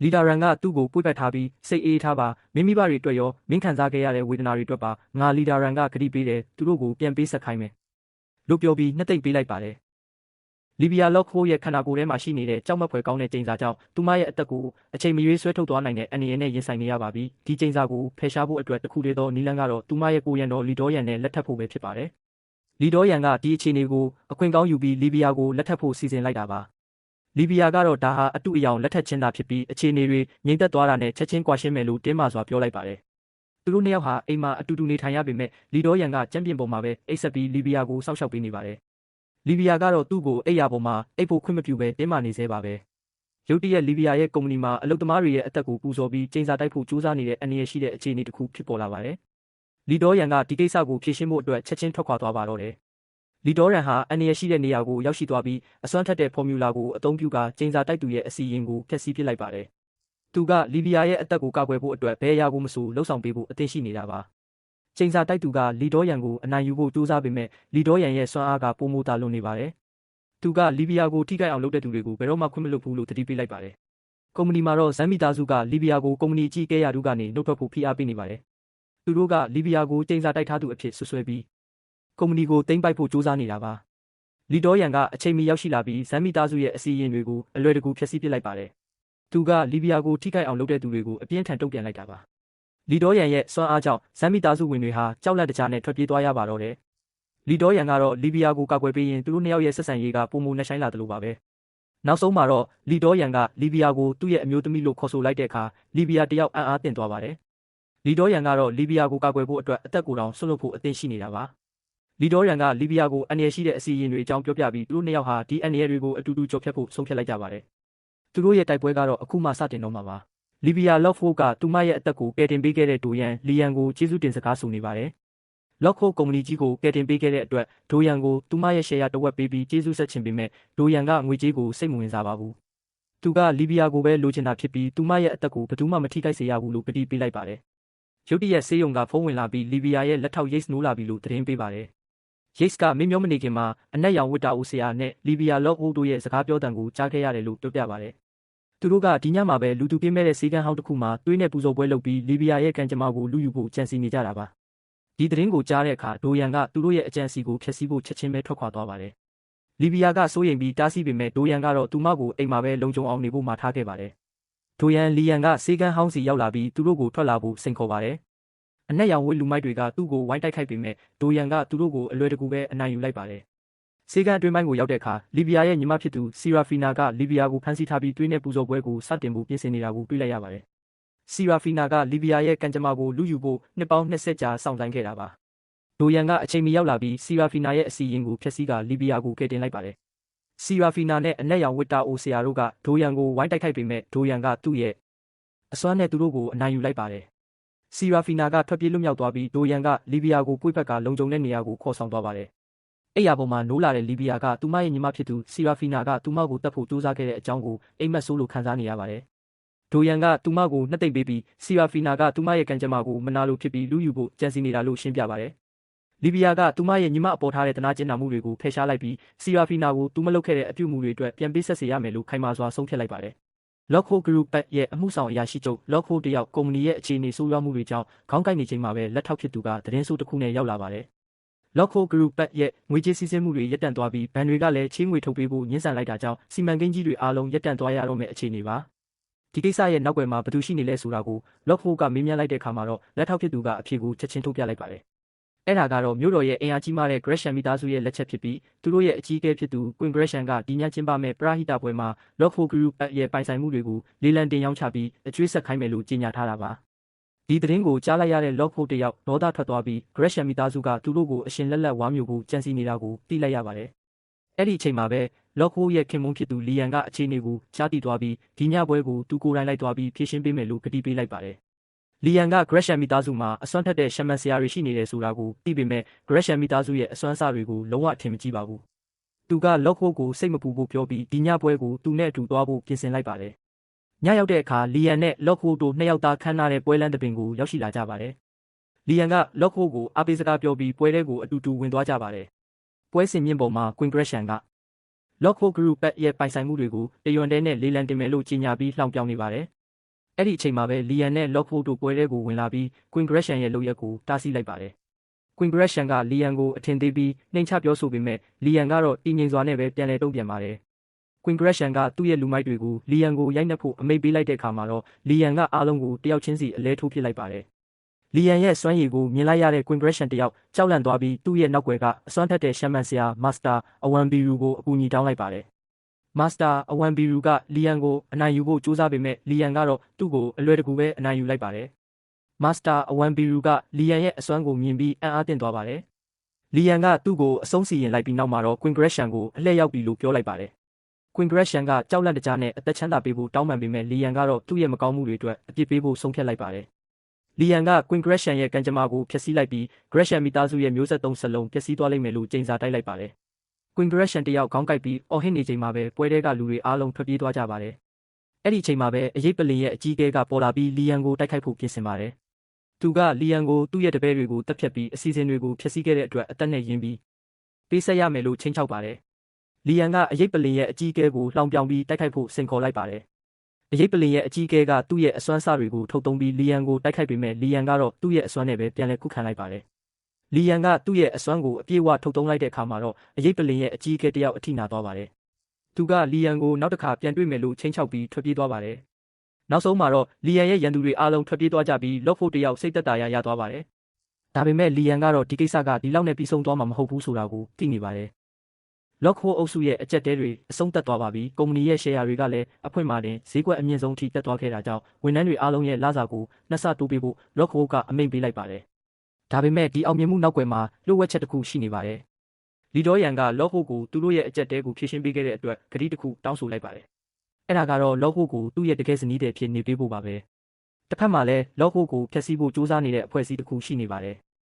S1: လီဒါရန်ကသူ့ကိုပွေ့ပတ်ထားပြီးစိတ်အေးထားပါမင်းမိဘတွေအတွက်ရောမင်းခံစားခဲ့ရတဲ့ဝေဒနာတွေအတွက်ပါငါလီဒါရန်ကဂတိပေးတယ်သူတို့ကိုပြန်ပေးဆက်ခိုင်းမယ်လို့ပြောပြီးနှစ်သိမ့်ပေးလိုက်ပါတယ်လီဘီယာလော့ခိုးရဲ့ခန္ဓာကိုယ်ထဲမှာရှိနေတဲ့ကြောက်မက်ဖွယ်ကောင်းတဲ့ကျိန်စာကြောင့်သူမရဲ့အသက်ကိုအချိန်မရွေးဆွဲထုတ်သွားနိုင်တဲ့အန္တရာယ်နဲ့ရင်ဆိုင်နေရပါပြီဒီကျိန်စာကိုဖယ်ရှားဖို့အတွက်တစ်ခုတည်းသောနည်းလမ်းကတော့သူမရဲ့ကိုရန်တော်လီဒေါရန်နဲ့လက်ထပ်ဖို့ပဲဖြစ်ပါတယ် လီဒေါရန်ကဒီအခြေအနေကိုအခွင့်ကောင်းယူပြီးလီဘီယာကိုလက်ထပ်ဖို့စီစဉ်လိုက်တာပါလီဘီယာကတော့ဒါဟာအတုအယောင်လက်ထပ်ခြင်းသာဖြစ်ပြီးအခြေအနေတွေငြိမ်သက်သွားတာနဲ့ချက်ချင်းကွာရှင်းမယ်လို့တင်းမာစွာပြောလိုက်ပါတယ်သူတို့နှစ်ယောက်ဟာအိမ်မှာအတူတူနေထိုင်ရပေမဲ့လီဒေါရန်ကကြမ်းပြင်ပေါ်မှာပဲအိတ်ဆက်ပြီးလီဘီယာကိုစောင့်ရှောက်ပေးနေပါတယ်လီဘီယာကတော့သူ့ကိုအိတ်ရပေါ်မှာအိတ်ဖို့ခွင့်မပြုဘဲတင်းမာနေသေးပါပဲရုတ်တရက်လီဘီယာရဲ့ကုမ္ပဏီမှာအလုပ်သမားတွေရဲ့အသက်ကိုပူဇော်ပြီးချိန်စာတိုက်ဖို့ကြိုးစားနေတဲ့အန္တရာယ်ရှိတဲ့အခြေအနေတစ်ခုဖြစ်ပေါ်လာပါတယ်လီဒေါရန်ကဒီကိစ္စကိုဖြေရှင်းဖို့အတွက်ချက်ချင်းထွက်ခွာသွားပါတော့တယ်လီဒေါရန်ဟာအန္တရာယ်ရှိတဲ့နေရာကိုရောက်ရှိသွားပြီးအစွမ်းထက်တဲ့ဖော်မြူလာကိုအသုံးပြုကာချိန်စာတိုက်သူရဲ့အစီအရင်ကိုဖျက်ဆီးပစ်လိုက်ပါတယ်သူကလီဘီယာရဲ့အသက်ကိုကာကွယ်ဖို့အတွက်ဘယ်အရာကိုမဆိုလှုံ့ဆော်ပေးဖို့အသင့်ရှိနေတာပါချိန်စာတိုက်သူကလီဒေါရန်ကိုအနိုင်ယူဖို့ကြိုးစားပေမဲ့လီဒေါရန်ရဲ့စွမ်းအားကပိုမိုတာလွန်နေပါတယ်သူကလီဘီယာကိုထိခိုက်အောင်လုပ်တဲ့သူတွေကိုဘယ်တော့မှခွင့်မလွှတ်ဘူးလို့တတိပေးလိုက်ပါတယ်ကုမ္ပဏီမှာတော့ဇမ်မီသားစုကလီဘီယာကိုကုမ္ပဏီအကြီးအကဲရာထူးကနေနှုတ်ထွက်ဖို့ဖိအားပေးနေပါတယ်သူတို့ကလီဘီယာကိုချိန်စာတိုက်ထားသူအဖြစ်ဆွဆွဲပြီးကုမ္ပဏီကိုသိမ်းပိုက်ဖို့ကြိုးစားနေတာပါလီဒေါရန်ကအချိန်မီရောက်ရှိလာပြီးဇမ်မီသားစုရဲ့အစီအရင်တွေကိုအလွယ်တကူဖျက်ဆီးပစ်လိုက်ပါတယ်သူကလီဘီယာကိုထိခိုက်အောင်လုပ်တဲ့သူတွေကိုအပြင်းထန်တုံ့ပြန်လိုက်တာပါလီဒေါရန်ရဲ့စွမ်းအားကြောင့်ဇမ်မီသားစုဝင်တွေဟာကြောက်လန့်တကြားနဲ့ထွက်ပြေးသွားရပါတော့တယ်လီဒေါရန်ကတော့လီဘီယာကိုကာကွယ်ပေးရင်သူတို့နှစ်ယောက်ရဲ့ဆက်ဆံရေးကပုံမနှက်ဆိုင်လာတယ်လို့ပါပဲနောက်ဆုံးမှာတော့လီဒေါရန်ကလီဘီယာကိုသူ့ရဲ့အမျိုးသမီးလို့ခေါ်ဆိုလိုက်တဲ့အခါလီဘီယာတယောက်အံ့အားသင့်သွားပါတယ်လီဒေါရန်ကတော့လီဘီယာကိုကာကွယ်ဖို့အတွက်အသက်ကိုယ်တောင်ဆွတ်လွတ်ဖို့အသင့်ရှိနေတာပါလီဒေါရန်ကလီဘီယာကိုအန္တရာယ်ရှိတဲ့အစီအရင်တွေအကြောင်းပြောပြပြီးသူတို့နှစ်ယောက်ဟာဒီအန္တရာယ်တွေကိုအတူတူကျော်ဖြတ်ဖို့ဆုံးဖြတ်လိုက်ကြပါတယ်သူတို့ရဲ့တိုက်ပွဲကတော့အခုမှစတင်တော့မှာပါလီဘီယာလော့ဖိုးကသူမရဲ့အသက်ကိုကယ်တင်ပေးခဲ့တဲ့ဒိုရန်လီယန်ကိုကျေးဇူးတင်စကားဆိုနေပါတယ်လော့ခိုးကုမ္ပဏီကြီးကိုကယ်တင်ပေးခဲ့တဲ့အတွက်ဒိုရန်ကိုသူမရဲ့ရှယ်ယာတဝက်ပေးပြီးကျေးဇူးဆက်ချင်ပေမဲ့ဒိုရန်ကငွေကြေးကိုစိတ်မဝင်စားပါဘူးသူကလီဘီယာကိုပဲလိုချင်တာဖြစ်ပြီးသူမရဲ့အသက်ကိုဘယ်သူမှမထိခိုက်စေရဘူးလို့ကတိပေးလိုက်ပါတယ်ရုတ်တရက်ဆေးရုံကဖုန်းဝင်လာပြီးလီဘီယာရဲ့လက်ထောက်ရိတ်စ်နိုးလာပြီလို့သတင်းပေးပါတယ်ရိတ်စ်ကမင်းမျောမနေခင်မှာအနက်ရောင်ဝတ်တာဦးဆရာနဲ့လီဘီယာလော့ခိုးတို့ရဲ့စကားပြောတံကိုကြားခဲ့ရတယ်လို့ပြောပြပါတယ်သူတို့ကဒီညမှာပဲလူသူပြင်းမဲ့တဲ့စေကန်းဟောင်းတစ်ခုမှာတွေးနဲ့ပူဇော်ပွဲလုပ်ပြီးလီဘီယာရဲ့ကံကြမ္မာကိုလူယူဖို့ကြံစည်နေကြတာပါဒီသတင်းကိုကြားတဲ့အခါဒိုရန်ကသူတို့ရဲ့အကြံစီကိုဖျက်ဆီးဖို့ချက်ချင်းပဲထွက်ခွာသွားပါတယ်လီဘီယာကစိုးရိမ်ပြီးတားဆီးပေမဲ့ဒိုရန်ကတော့သူမကိုအိမ်မှာပဲလုံခြုံအောင်နေဖို့မှာထားခဲ့ပါတယ်ဒိုရန်လီယန်ကစေကန်းဟောင်းစီရောက်လာပြီးသူတို့ကိုထွက်လာဖို့စိန်ခေါ်ပါတယ်အနက်ရောင်ဝတ်လူမိုက်တွေကသူ့ကိုဝိုင်းတိုက်ခိုက်ပေမဲ့ဒိုရန်ကသူတို့ကိုအလွယ်တကူပဲအနိုင်ယူလိုက်ပါတယ်စေကန်းအတွင်းပိုင်းကိုရောက်တဲ့အခါလီဘီယာရဲ့ညီမဖြစ်သူစီရာဖီနာကလီဘီယာကိုဖမ်းဆီးထားပြီးတွေးနဲ့ပူဇော်ပွဲကိုစတင်ဖို့ပြင်ဆင်နေတာကိုတွေ့လိုက်ရပါတယ်စီရာဖီနာကလီဘီယာရဲ့ကံကြမ္မာကိုလူယူဖို့နှစ်ပေါင်း20ကြာစောင့်ဆိုင်းခဲ့တာပါဒိုရန်ကအချိန်မီရောက်လာပြီးစီရာဖီနာရဲ့အစီအရင်ကိုဖျက်ဆီးကလီဘီယာကိုကယ်တင်လိုက်ပါတယ်စီရာဖီနာနဲ့အနက်ရောင်ဝတ်တာအိုဆရာတို့ကဒိုရန်ကိုဝိုင်းတိုက်ခိုက်ပေမဲ့ဒိုရန်ကသူ့ရဲ့အစွမ်းနဲ့သူတို့ကိုအနိုင်ယူလိုက်ပါတယ်စီရာဖီနာကထွက်ပြေးလွတ်မြောက်သွားပြီးဒိုရန်ကလီဘီယာကိုပွေ့ဖက်ကလုံခြုံတဲ့နေရာကိုခေါ်ဆောင်သွားပါတယ်အဲ့ရပေါ်မှာနိုးလာတဲ့လီဘီယာကသူမရဲ့ညီမဖြစ်သူစီရာဖီနာကသူမကိုတတ်ဖို့ကြိုးစားခဲ့တဲ့အကြောင်းကိုအိမ်မက်ဆိုးလို့ခံစားနေရပါတယ်ဒိုရန်ကသူမကိုနှစ်သိမ့်ပေးပြီးစီရာဖီနာကသူမရဲ့ကံကြမ္မာကိုမနာလိုဖြစ်ပြီးလူယူဖို့ကြံစည်နေတာလို့ရှင်းပြပါတယ်လီဘီယာကသူမရဲ့ညီမအပေါ်ထားတဲ့တနာကျင်နာမှုတွေကိုဖယ်ရှားလိုက်ပြီးစီရာဖီနာကိုသူမလုပ်ခဲ့တဲ့အပြုအမူတွေအတွက်ပြန်ပေးဆက်စေရမယ်လို့ခိုင်မာစွာဆုံးဖြတ်လိုက်ပါတယ်လော့ခိုး Group ရဲ့အမှုဆောင်အရာရှိချုပ်လော့ခိုးတယောက်ကုမ္ပဏီရဲ့အခြေအနေဆိုးရွားမှုတွေကြောင့်ခေါင်းကိုက်နေချိန်မှာပဲလက်ထောက်ဖြစ်သူကသတင်းဆိုးတစ်ခုနဲ့ရောက်လာပါတယ်လော့ခိုး Group ရဲ့ငွေကြေးစီးဆင်းမှုတွေရပ်တန့်သွားပြီးဘဏ်တွေကလည်းချေးငွေထုတ်ပေးဖို့ညှင်းဆန်လိုက်တာကြောင့်စီမံကိန်းကြီးတွေအားလုံးရပ်တန့်သွားရတော့မယ့်အခြေအနေပါဒီကိစ္စရဲ့နောက်ွယ်မှာဘယ်သူရှိနေလဲဆိုတာကိုလော့ခိုးကမေးမြန်းလိုက်တဲ့အခါမှာတော့လက်ထောက်ဖြစ်သူကအဖြေကိုချက်ချင်းထုတ်ပြလိုက်ပါတယ်အဲ့ဒါကတော့မြို့တော်ရဲ့အင်အားကြီးမားတဲ့ Gresham မိသားစုရဲ့လက်ချက်ဖြစ်ပြီးသူတို့ရဲ့အကြီးအကဲဖြစ်သူ Queen Gresham ကဒီညကျင်းပမဲ့ပရာဟိတပွဲမှာ Lockwood Group ရဲ့ပိုင်ဆိုင်မှုတွေကိုလေလံတင်ရောင်းချပြီးအကျွေးဆက်ခိုင်းမယ်လို့ကြေညာထားတာပါဒီသတင်းကိုကြားလိုက်ရတဲ့ Lockwood တယောက်ဒေါသထွက်သွားပြီး Gresham မိသားစုကသူတို့ကိုအရှင်လက်လက်ဝါမျိုးကိုကြံစည်နေတာကိုသိလိုက်ရပါတယ်အဲ့ဒီအချိန်မှာပဲ Lockwood ရဲ့ခင်မုန်းဖြစ်သူလီယန်ကအခြေအနေကိုကြားသိသွားပြီးဒီညပွဲကိုသူကိုယ်တိုင်လိုက်သွားပြီးဖြည့်ရှင်းပေးမယ်လို့ကတိပေးလိုက်ပါတယ်လီယန်က Gresham မိသားစုမှာအစွမ်းထက်တဲ့ရှမန်ဆရာတွေရှိနေတယ်ဆိုတာကိုသိပေမဲ့ Gresham မိသားစုရဲ့အစွမ်းစားတွေကိုလုံးဝအထင်မကြီးပါဘူး။သူက Lockwood ကိုစိတ်မပူဖို့ပြောပြီးဒီညပွဲကိုသူနဲ့အတူသွားဖို့ပြင်ဆင်လိုက်ပါတယ်။ညရောက်တဲ့အခါလီယန်နဲ့ Lockwood တို့နှစ်ယောက်သားခန်းနာတဲ့ပွဲလမ်းတစ်ပင်ကိုရောက်ရှိလာကြပါတယ်။လီယန်က Lockwood ကိုအားပေးစကားပြောပြီးပွဲထဲကိုအတူတူဝင်သွားကြပါတယ်။ပွဲစဉ်မြင့်ပေါ်မှာ Queen Gresham က Lockwood Group ရဲ့ပိုင်ဆိုင်မှုတွေကိုတရွန်တဲနဲ့လေလံတင်မယ်လို့ကြေညာပြီးလှောင်ပြောင်နေပါတယ်။အဲ့ဒီအချိန်မှာပဲလီယန်နဲ့ Lockwood တို့ပွဲထဲကိုဝင်လာပြီး Queen Gresham ရဲ့လုပ်ရက်ကိုတားဆီးလိုက်ပါတယ်။ Queen Gresham ကလီယန်ကိုအထင်သေးပြီးနှိမ်ချပြောဆိုပေမဲ့လီယန်ကတော့တည်ငြိမ်စွာနဲ့ပဲပြန်လည်တုံ့ပြန်ပါတယ်။ Queen Gresham ကသူ့ရဲ့လူမိုက်တွေကိုလီယန်ကိုရိုက်နှက်ဖို့အမိန့်ပေးလိုက်တဲ့အခါမှာတော့လီယန်ကအားလုံးကိုတယောက်ချင်းစီအလဲထိုးပစ်လိုက်ပါတယ်။ လီယန်ရဲ့စွမ်းရည်ကိုမြင်လိုက်ရတဲ့ Queen Gretchen တယောက်ကြောက်လန့်သွားပြီးသူ့ရဲ့နောက်ွယ်ကအစွမ်းထက်တဲ့ရှမ်းမန်ဆရာ Master Awanbiru ကိုအကူအညီတောင်းလိုက်ပါတယ်။ Master Awanbiru ကလီယန်ကိုအနိုင်ယူဖို့ကြိုးစားပေမဲ့လီယန်ကတော့သူ့ကိုအလွယ်တကူပဲအနိုင်ယူလိုက်ပါတယ်။ Master Awanbiru ကလီယန်ရဲ့အစွမ်းကိုမြင်ပြီးအံ့အားသင့်သွားပါတယ်။လီယန်ကသူ့ကိုအဆုံးစီရင်လိုက်ပြီးနောက်မှာတော့ Queen Gretchen ကိုအလှည့်ရောက်ပြီလို့ပြောလိုက်ပါတယ်။ Queen Gretchen ကကြောက်လန့်တကြားနဲ့အသက်ချမ်းသာပေးဖို့တောင်းပန်ပေမဲ့လီယန်ကတော့သူ့ရဲ့မကောင်းမှုတွေအတွက်အပြစ်ပေးဖို့ဆုံးဖြတ်လိုက်ပါတယ်။လီယန်က Queen Gretchen ရဲ့ကံကြမ္မာကိုဖျက်ဆီးလိုက်ပြီး Gretchen မိသားစုရဲ့မျိုးဆက်သုံးဆက်လုံးပျက်စီးသွားလိမ့်မယ်လို့ကြိမ်စာတိုက်လိုက်ပါတယ်။ Queen Gretchen တယောက်ခေါင်းကိုက်ပြီးအော်ဟစ်နေချိန်မှာပဲပွဲထဲကလူတွေအားလုံးထွက်ပြေးသွားကြပါတယ်။အဲ့ဒီအချိန်မှာပဲအရေးပလင်ရဲ့အကြီးအကဲကပေါ်လာပြီးလီယန်ကိုတိုက်ခိုက်ဖို့ပြင်ဆင်ပါတယ်။သူကလီယန်ကိုသူ့ရဲ့တပည့်တွေကိုတပ်ဖြတ်ပြီးအစီအစဉ်တွေကိုဖျက်ဆီးခဲ့တဲ့အတွက်အသက်နဲ့ရင်းပြီးပေးဆက်ရမယ်လို့ချိန်ချောက်ပါတယ်။လီယန်ကအရေးပလင်ရဲ့အကြီးအကဲကိုလှောင်ပြောင်ပြီးတိုက်ခိုက်ဖို့စိန်ခေါ်လိုက်ပါတယ်။အရေးပလင်ရဲ့အကြီးအကဲကသူ့ရဲ့အစွမ်းစားတွေကိုထုတ်သုံးပြီးလီယန်ကိုတိုက်ခိုက်ပေမဲ့လီယန်ကတော့သူ့ရဲ့အစွမ်းနဲ့ပဲပြန်လည်ခုခံလိုက်ပါတယ်။လီယန်ကသူ့ရဲ့အစွမ်းကိုအပြည့်အဝထုတ်သုံးလိုက်တဲ့အခါမှာတော့အရေးပလင်ရဲ့အကြီးအကဲတယောက်အထိနာသွားပါတယ်။သူကလီယန်ကိုနောက်တစ်ခါပြန်တွေ့မယ်လို့ချိန်ချောက်ပြီးထွက်ပြေးသွားပါတယ်။နောက်ဆုံးမှာတော့လီယန်ရဲ့ရန်သူတွေအားလုံးထွက်ပြေးသွားကြပြီးလော့ဖို့တယောက်စိတ်သက်သာရသွားပါတယ်။ဒါပေမဲ့လီယန်ကတော့ဒီကိစ္စကဒီလောက်နဲ့ပြီးဆုံးသွားမှာမဟုတ်ဘူးဆိုတာကိုသိနေပါတယ်။ Lockwood အုပ်စုရဲ့အကြက်တဲတွေအဆုံးသက်သွားပါပြီ။ကုမ္ပဏီရဲ့ရှယ်ယာတွေကလည်းအဖွင့်မှာတင်ဈေးကွက်အမြင့်ဆုံးထိတက်သွားခဲ့တာကြောင့်ဝန်ထမ်းတွေအားလုံးရဲ့လစာကို2ဆတိုးပေးဖို့ Lockwood ကအမိန့်ပေးလိုက်ပါတယ်။ဒါပေမဲ့ဒီအောင်မြင်မှုနောက်ွယ်မှာလျှို့ဝှက်ချက်တစ်ခုရှိနေပါတယ်။လီဒေါရန်က Lockwood ကိုသူတို့ရဲ့အကြက်တဲကိုဖြည့်ရှင်းပေးခဲ့တဲ့အတွက်ဂတိတစ်ခုတောင်းဆိုလိုက်ပါတယ်။အဲ့ဒါကတော့ Lockwood ကိုသူ့ရဲ့တကယ်ဇနီးတဲ့အဖြစ်နေပေးဖို့ပါပဲ။တစ်ဖက်မှာလည်း Lockwood ကိုဖျက်ဆီးဖို့စူးစမ်းနေတဲ့အဖွဲ့အစည်းတစ်ခုရှိနေပါတယ်။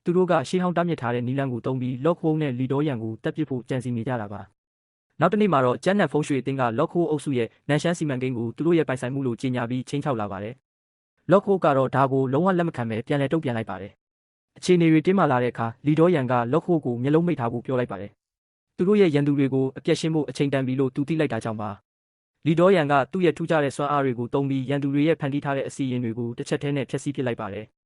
S1: သူတို့ကရှေးဟောင်းတားမြစ်ထားတဲ့နီလန်ကိုတုံးပြီး Lockwood နဲ့လီဒေါရန်ကိုတပ်ပစ်ဖို့ကြံစည်နေကြတာပါ။နောက်တစ်နေ့မှာတော့ကျန်းနံဖုံးရွှေအသင်းက Lockwood အုပ်စုရဲ့နန်ရှမ်းစီမံကိန်းကိုသူတို့ရဲ့ပိုင်ဆိုင်မှုလို့ကြေညာပြီးချိန်ချောက်လာပါတယ်။ Lockwood ကတော့ဒါကိုလုံးဝလက်မခံပဲပြန်လည်တုံ့ပြန်လိုက်ပါတယ်။အခြေအနေတွေတင်းမာလာတဲ့အခါလီဒေါရန်က Lockwood ကိုမျက်လုံးမိတ်ထားဖို့ပြောလိုက်ပါတယ်။သူတို့ရဲ့ရန်သူတွေကိုအပြတ်ရှင်းဖို့အချိန်တန်ပြီလို့သူသိလိုက်တာကြောင့်ပါ။လီဒေါရန်ကသူ့ရဲ့ထူးခြားတဲ့စွမ်းအားတွေကိုသုံးပြီးရန်သူတွေရဲ့ဖန်တီးထားတဲ့အစီအရင်တွေကိုတစ်ချက်တည်းနဲ့ဖျက်ဆီးပစ်လိုက်ပါတယ်။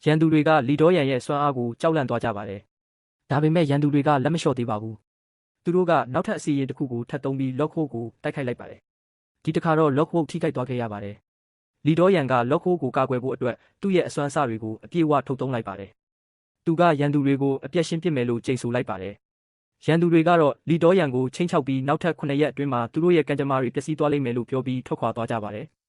S1: ရန်သူတွေကလီဒေါရန်ရဲ့စွမ်းအားကိုကြောက်လန့်သွားကြပါတယ်။ဒါပေမဲ့ရန်သူတွေကလက်မလျှော့သေးပါဘူး။သူတို့ကနောက်ထပ်အစီအရင်တစ်ခုကိုထပ်သုံးပြီး Lockwood ကိုတိုက်ခိုက်လိုက်ပါတယ်။ဒီတစ်ခါတော့ Lockwood ထိခိုက်သွားခဲ့ရပါတယ်။လီဒေါရန်က Lockwood ကိုကာကွယ်ဖို့အတွက်သူ့ရဲ့အစွမ်းအစတွေကိုအပြည့်အဝထုတ်သုံးလိုက်ပါတယ်။သူကရန်သူတွေကိုအပြတ်ရှင်းပစ်မယ်လို့ကြိမ်ဆိုလိုက်ပါတယ်။ရန်သူတွေကတော့လီဒေါရန်ကိုချိန်ချောက်ပြီးနောက်ထပ်9ရက်အတွင်းမှာသူတို့ရဲ့ကံကြမ္မာတွေပျက်စီးသွားလိမ့်မယ်လို့ပြောပြီးထွက်ခွာသွားကြပါတယ်။